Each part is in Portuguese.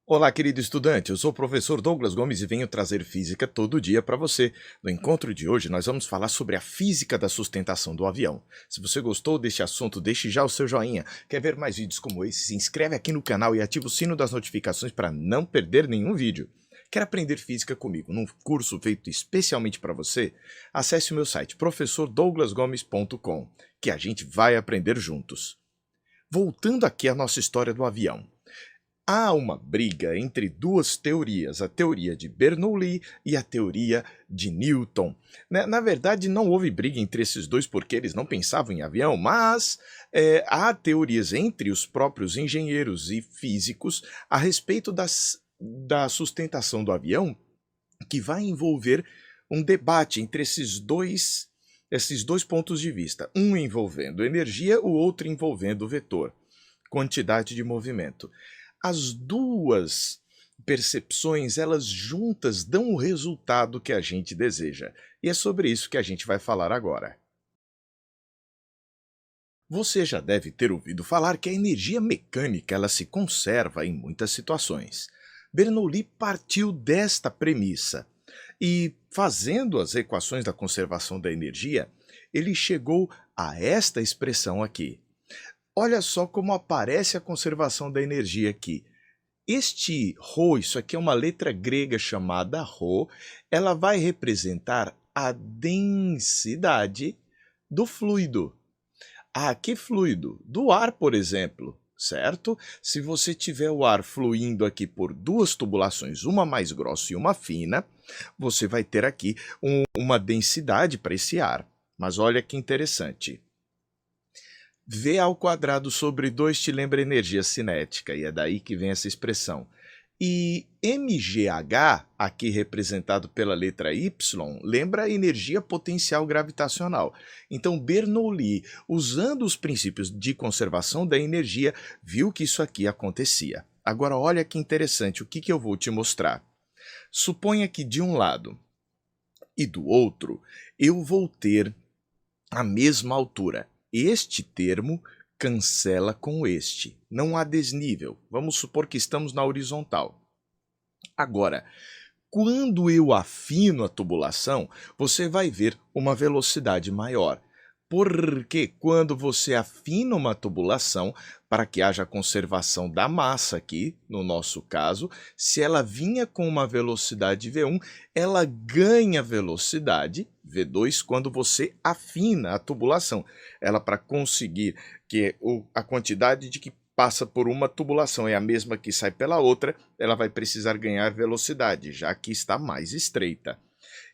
Olá, querido estudante. Eu sou o professor Douglas Gomes e venho trazer física todo dia para você. No encontro de hoje, nós vamos falar sobre a física da sustentação do avião. Se você gostou deste assunto, deixe já o seu joinha. Quer ver mais vídeos como esse? Se inscreve aqui no canal e ativa o sino das notificações para não perder nenhum vídeo. Quer aprender física comigo num curso feito especialmente para você? Acesse o meu site professordouglasgomes.com, que a gente vai aprender juntos. Voltando aqui à nossa história do avião. Há uma briga entre duas teorias, a teoria de Bernoulli e a teoria de Newton. Na verdade, não houve briga entre esses dois porque eles não pensavam em avião, mas há teorias entre os próprios engenheiros e físicos a respeito da sustentação do avião que vai envolver um debate entre esses dois pontos de vista, um envolvendo energia, o outro envolvendo vetor, quantidade de movimento. As duas percepções, elas juntas dão o resultado que a gente deseja. E é sobre isso que a gente vai falar agora. Você já deve ter ouvido falar que a energia mecânica ela se conserva em muitas situações. Bernoulli partiu desta premissa e, fazendo as equações da conservação da energia, ele chegou a esta expressão aqui. Olha só como aparece a conservação da energia aqui. Este ρ, isso aqui é uma letra grega chamada ρ, ela vai representar a densidade do fluido. Ah, que fluido? Do ar, por exemplo, certo? Se você tiver o ar fluindo aqui por duas tubulações, uma mais grossa e uma fina, você vai ter aqui uma densidade para esse ar. Mas olha que interessante. V ao quadrado sobre 2 te lembra energia cinética, e é daí que vem essa expressão. E mgh, aqui representado pela letra Y, lembra a energia potencial gravitacional. Então Bernoulli, usando os princípios de conservação da energia, viu que isso aqui acontecia. Agora olha que interessante, o que eu vou te mostrar. Suponha que de um lado e do outro eu vou ter a mesma altura. Este termo cancela com este. Não há desnível. Vamos supor que estamos na horizontal. Agora, quando eu afino a tubulação, você vai ver uma velocidade maior. Porque quando você afina uma tubulação, para que haja conservação da massa aqui, no nosso caso, se ela vinha com uma velocidade V1, ela ganha velocidade V2 quando você afina a tubulação. Ela, para conseguir que a quantidade de que passa por uma tubulação é a mesma que sai pela outra, ela vai precisar ganhar velocidade, já que está mais estreita.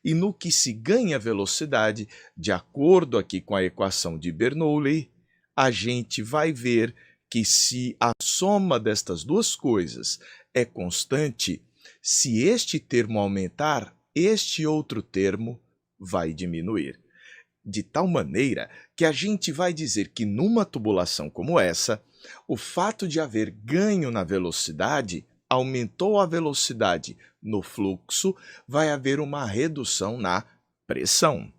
E no que se ganha velocidade, de acordo aqui com a equação de Bernoulli, a gente vai ver que se a soma destas duas coisas é constante, se este termo aumentar, este outro termo vai diminuir. De tal maneira que a gente vai dizer que numa tubulação como essa, o fato de haver ganho na velocidade aumentou a velocidade no fluxo, vai haver uma redução na pressão.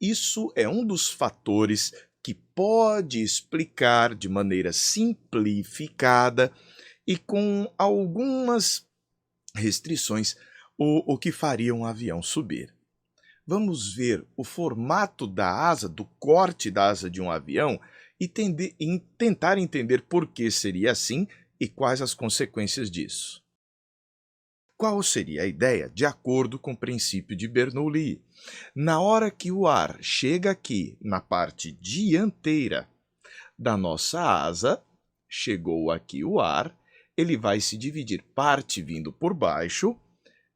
Isso é um dos fatores que pode explicar de maneira simplificada e com algumas restrições o que faria um avião subir. Vamos ver o formato da asa, do corte da asa de um avião e tentar entender por que seria assim e quais as consequências disso. Qual seria a ideia? De acordo com o princípio de Bernoulli. Na hora que o ar chega aqui na parte dianteira da nossa asa, chegou aqui o ar, ele vai se dividir parte vindo por baixo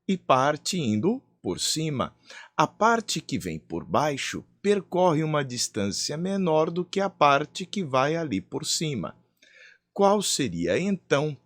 e parte indo por cima. A parte que vem por baixo percorre uma distância menor do que a parte que vai ali por cima. Qual seria, então,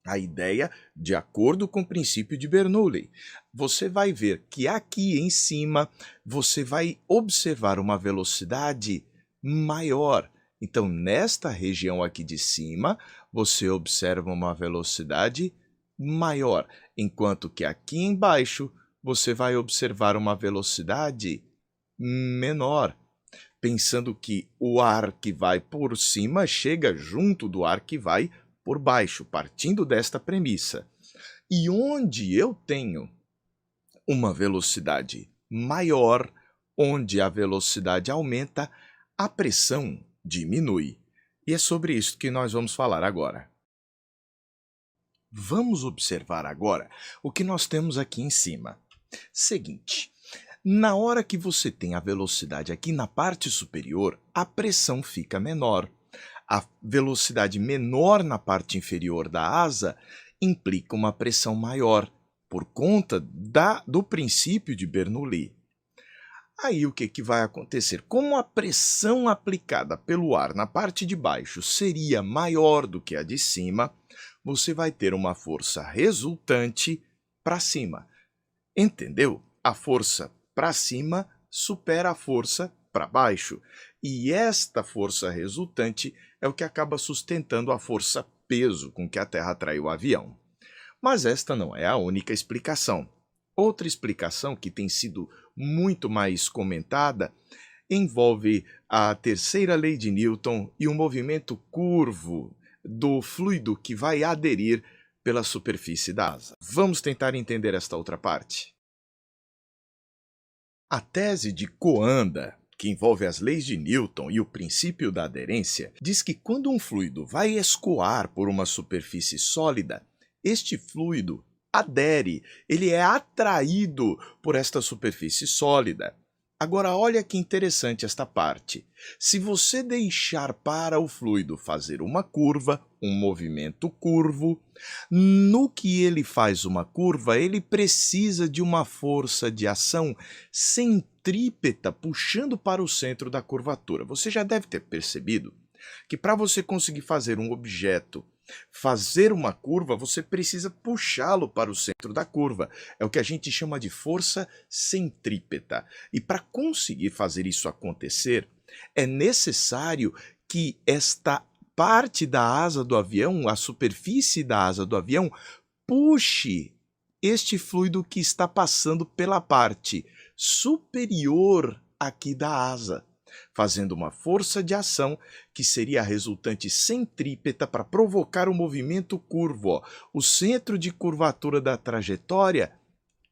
a ideia de acordo com o princípio de Bernoulli? Você vai ver que aqui em cima você vai observar uma velocidade maior. Então, nesta região aqui de cima, você observa uma velocidade maior, enquanto que aqui embaixo você vai observar uma velocidade menor, pensando que o ar que vai por cima chega junto do ar que vai por baixo, partindo desta premissa. E onde eu tenho uma velocidade maior, onde a velocidade aumenta, a pressão diminui. E é sobre isso que nós vamos falar agora. Vamos observar agora o que nós temos aqui em cima. Seguinte, na hora que você tem a velocidade aqui na parte superior, a pressão fica menor. A velocidade menor na parte inferior da asa implica uma pressão maior, por conta do princípio de Bernoulli. Aí o que vai acontecer? Como a pressão aplicada pelo ar na parte de baixo seria maior do que a de cima, você vai ter uma força resultante para cima. Entendeu? A força para cima supera a força para baixo. E esta força resultante é o que acaba sustentando a força peso com que a Terra atrai o avião. Mas esta não é a única explicação. Outra explicação que tem sido muito mais comentada envolve a terceira lei de Newton e o movimento curvo do fluido que vai aderir pela superfície da asa. Vamos tentar entender esta outra parte. A tese de Coanda, que envolve as leis de Newton e o princípio da aderência, diz que quando um fluido vai escoar por uma superfície sólida, este fluido adere, ele é atraído por esta superfície sólida. Agora, olha que interessante esta parte. Se você deixar para o fluido fazer uma curva, um movimento curvo, no que ele faz uma curva, ele precisa de uma força de ação centrípeta puxando para o centro da curvatura. Você já deve ter percebido que para você conseguir fazer um objeto fazer uma curva, você precisa puxá-lo para o centro da curva. É o que a gente chama de força centrípeta. E para conseguir fazer isso acontecer, é necessário que esta parte da asa do avião, a superfície da asa do avião, puxe este fluido que está passando pela parte superior aqui da asa, fazendo uma força de ação que seria a resultante centrípeta para provocar o movimento curvo. O centro de curvatura da trajetória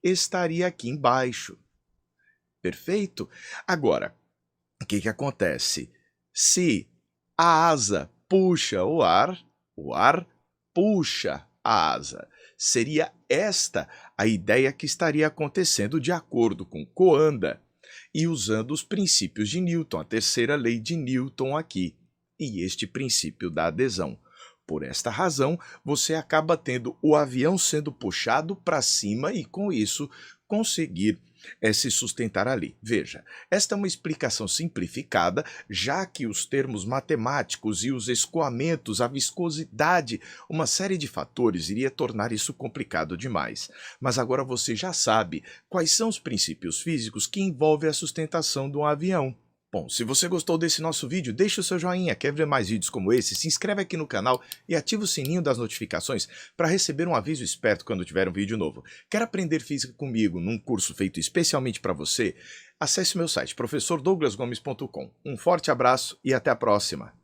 estaria aqui embaixo. Perfeito? Agora, o que acontece? Se a asa puxa o ar puxa a asa. Seria esta a ideia que estaria acontecendo de acordo com Coanda e usando os princípios de Newton, a terceira lei de Newton aqui, e este princípio da adesão. Por esta razão, você acaba tendo o avião sendo puxado para cima e, com isso, conseguir se sustentar ali. Veja, esta é uma explicação simplificada, já que os termos matemáticos e os escoamentos, a viscosidade, uma série de fatores iria tornar isso complicado demais. Mas agora você já sabe quais são os princípios físicos que envolvem a sustentação de um avião. Bom, se você gostou desse nosso vídeo, deixa o seu joinha, quer ver mais vídeos como esse, se inscreve aqui no canal e ativa o sininho das notificações para receber um aviso esperto quando tiver um vídeo novo. Quer aprender física comigo num curso feito especialmente para você? Acesse meu site, professordouglasgomes.com. Um forte abraço e até a próxima!